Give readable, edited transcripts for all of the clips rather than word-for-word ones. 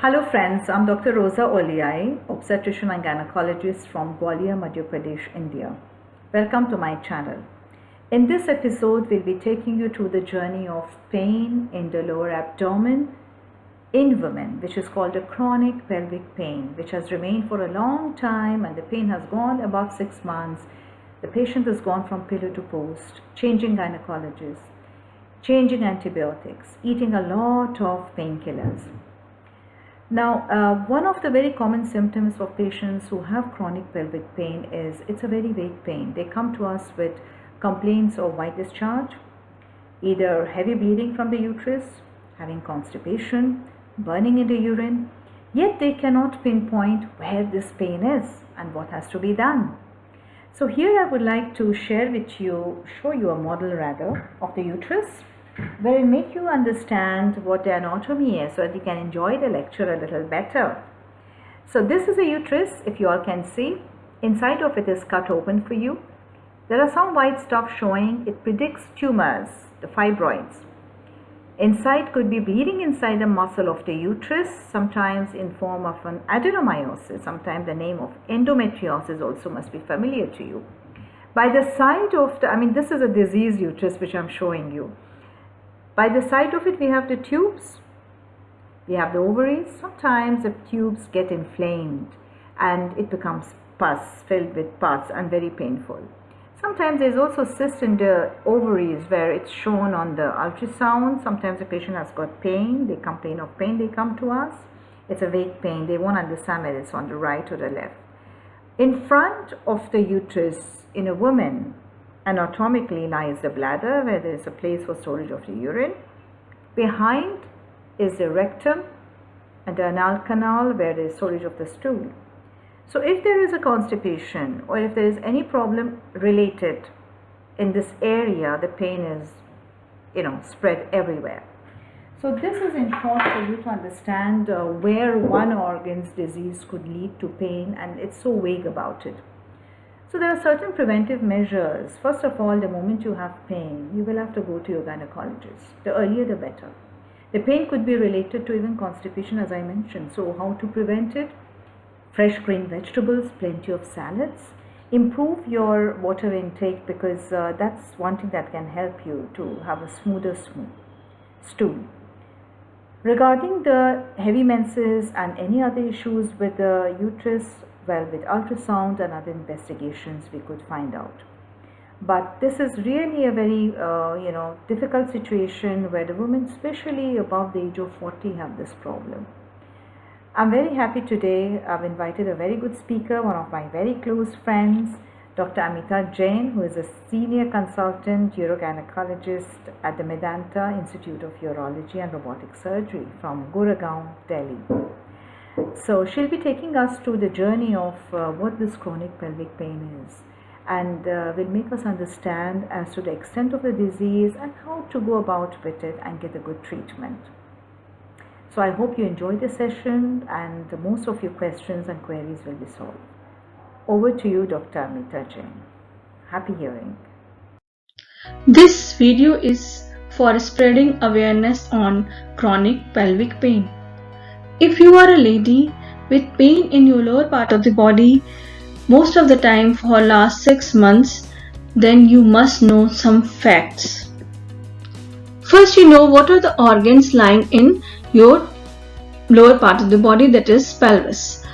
Hello friends, I'm Dr. Rosa Oliai, obstetrician and gynecologist from Gwalior, Madhya Pradesh, India. Welcome to my channel. In this episode, we'll be taking you through the journey of pain in the lower abdomen in women, which is called a chronic pelvic pain, which has remained for a long time and the pain has gone above 6 months. The patient has gone from pillar to post, changing gynecologists, changing antibiotics, eating a lot of painkillers. Now, one of the very common symptoms for patients who have chronic pelvic pain is it's a very vague pain. They come to us with complaints of white discharge, either heavy bleeding from the uterus, having constipation, burning in the urine, yet they cannot pinpoint where this pain is and what has to be done. So here I would like to show you a model rather of the uterus, where it make you understand what the anatomy is so that you can enjoy the lecture a little better. So this is a uterus, if you all can see. Inside of it is cut open for you. There are some white stuff showing. It predicts tumors, the fibroids. Inside could be bleeding inside the muscle of the uterus, sometimes in form of an adenomyosis. Sometimes the name of endometriosis also must be familiar to you. By the side of this is a diseased uterus which I'm showing you. By the side of it, we have the tubes, we have the ovaries. Sometimes the tubes get inflamed and it becomes pus, filled with pus and very painful. Sometimes there's also cyst in the ovaries where it's shown on the ultrasound. Sometimes the patient has got pain, they complain of pain, they come to us. It's a vague pain, they won't understand whether it's on the right or the left. In front of the uterus in a woman, anatomically lies the bladder, where there is a place for storage of the urine. Behind is the rectum and the anal canal, where there is storage of the stool. So if there is a constipation or if there is any problem related in this area, the pain is spread everywhere. So this is in short for you to understand where one organ's disease could lead to pain, and it's so vague about it. So there are certain preventive measures. First of all, the moment you have pain, you will have to go to your gynecologist. The earlier the better. The pain could be related to even constipation, as I mentioned. So how to prevent it? Fresh green vegetables, plenty of salads. Improve your water intake, because that's one thing that can help you to have a smoother stool. Regarding the heavy menses and any other issues with the uterus, well, with ultrasound and other investigations we could find out. But this is really a very difficult situation where the women, especially above the age of 40, have this problem. I'm very happy today. I've invited a very good speaker, one of my very close friends, Dr. Amita Jain, who is a senior consultant urogynecologist at the Medanta Institute of Urology and Robotic Surgery from Gurgaon, Delhi. So she'll be taking us through the journey of what this chronic pelvic pain is, and will make us understand as to the extent of the disease and how to go about with it and get a good treatment. So I hope you enjoy the session and most of your questions and queries will be solved. Over to you, Dr. Amita Jain. Happy hearing. This video is for spreading awareness on chronic pelvic pain. If you are a lady with pain in your lower part of the body most of the time for last 6 months, then you must know some facts. First, you know what are the organs lying in your lower part of the body, that is pelvis.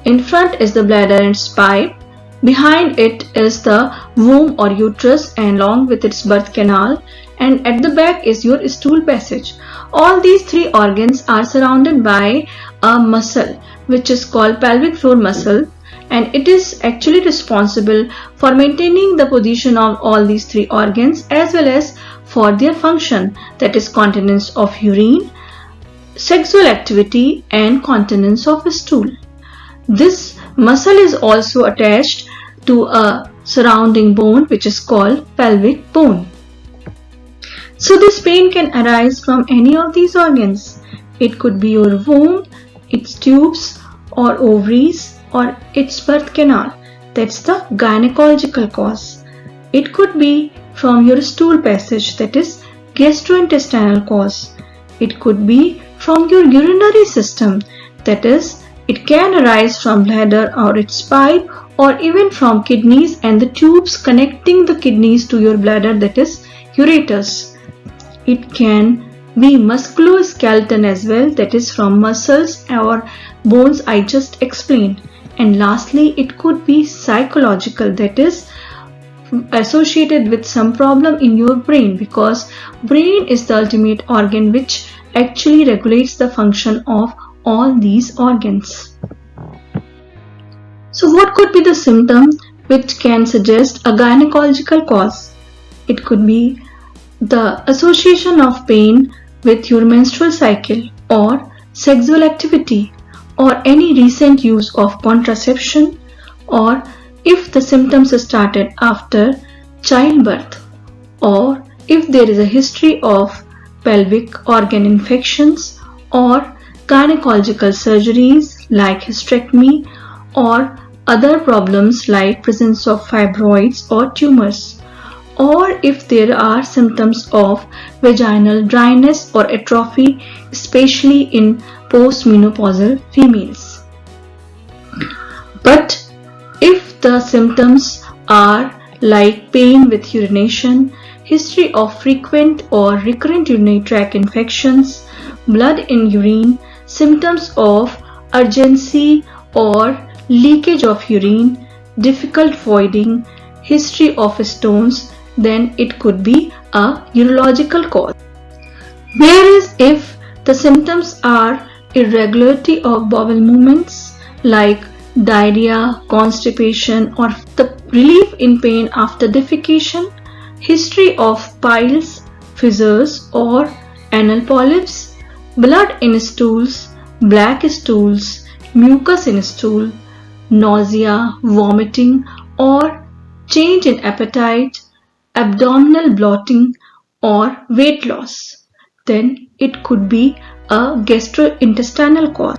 In front is the bladder and spine. Behind it is the womb or uterus and along with its birth canal, and at the back is your stool passage. All these three organs are surrounded by a muscle which is called pelvic floor muscle, and it is actually responsible for maintaining the position of all these three organs as well as for their function, that is continence of urine, sexual activity and continence of stool. This muscle is also attached to a surrounding bone which is called pelvic bone. So this pain can arise from any of these organs. It could be your womb, its tubes or ovaries or its birth canal. That's the gynecological cause. It could be from your stool passage, that is gastrointestinal cause. It could be from your urinary system, That is, it can arise from bladder or its pipe, or even from kidneys and the tubes connecting the kidneys to your bladder, that is ureters. It can be musculoskeletal as well, that is from muscles or bones I just explained. And lastly, it could be psychological, that is associated with some problem in your brain, because brain is the ultimate organ which actually regulates the function of all these organs. So what could be the symptom which can suggest a gynecological cause? It could be the association of pain with your menstrual cycle or sexual activity or any recent use of contraception, or if the symptoms started after childbirth, or if there is a history of pelvic organ infections or gynecological surgeries like hysterectomy, or other problems like presence of fibroids or tumors, or if there are symptoms of vaginal dryness or atrophy, especially in postmenopausal females. But if the symptoms are like pain with urination, history of frequent or recurrent urinary tract infections, blood in urine, symptoms of urgency or leakage of urine, difficult voiding, history of stones, then it could be a urological cause. Whereas if the symptoms are irregularity of bowel movements like diarrhea, constipation, or the relief in pain after defecation, history of piles, fissures or anal polyps, blood in stools, black stools, mucus in stool, nausea, vomiting or change in appetite, abdominal bloating or weight loss, then it could be a gastrointestinal cause.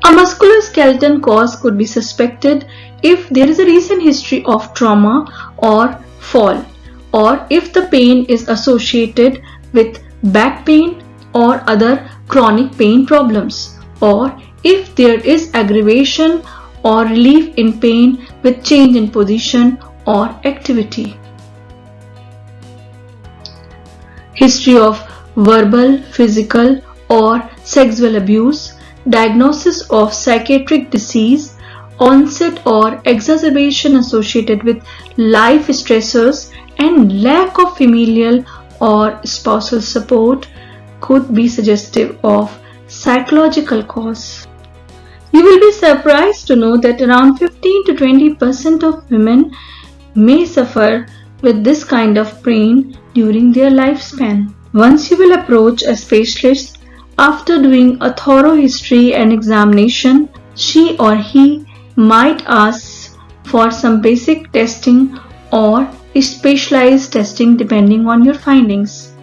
A musculoskeletal cause could be suspected if there is a recent history of trauma or fall, or if the pain is associated with back pain or other chronic pain problems, or if there is aggravation or relief in pain with change in position or activity. History of verbal, physical or sexual abuse, diagnosis of psychiatric disease, onset or exacerbation associated with life stressors, and lack of familial or spousal support could be suggestive of psychological cause. You will be surprised to know that around 15 to 20% of women may suffer with this kind of pain during their lifespan. Once you will approach a specialist after doing a thorough history and examination, she or he might ask for some basic testing or specialized testing depending on your findings.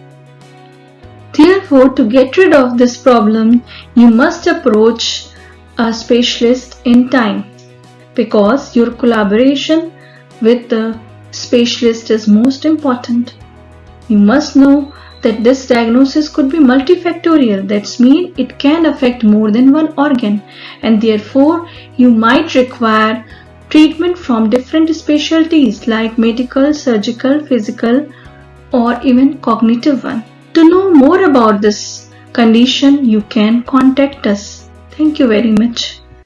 Therefore, to get rid of this problem, you must approach a specialist in time, because your collaboration with the specialist is most important. You must know that this diagnosis could be multifactorial. That means it can affect more than one organ, and therefore you might require treatment from different specialties like medical, surgical, physical or even cognitive one. To know more about this condition, you can contact us. Thank you very much.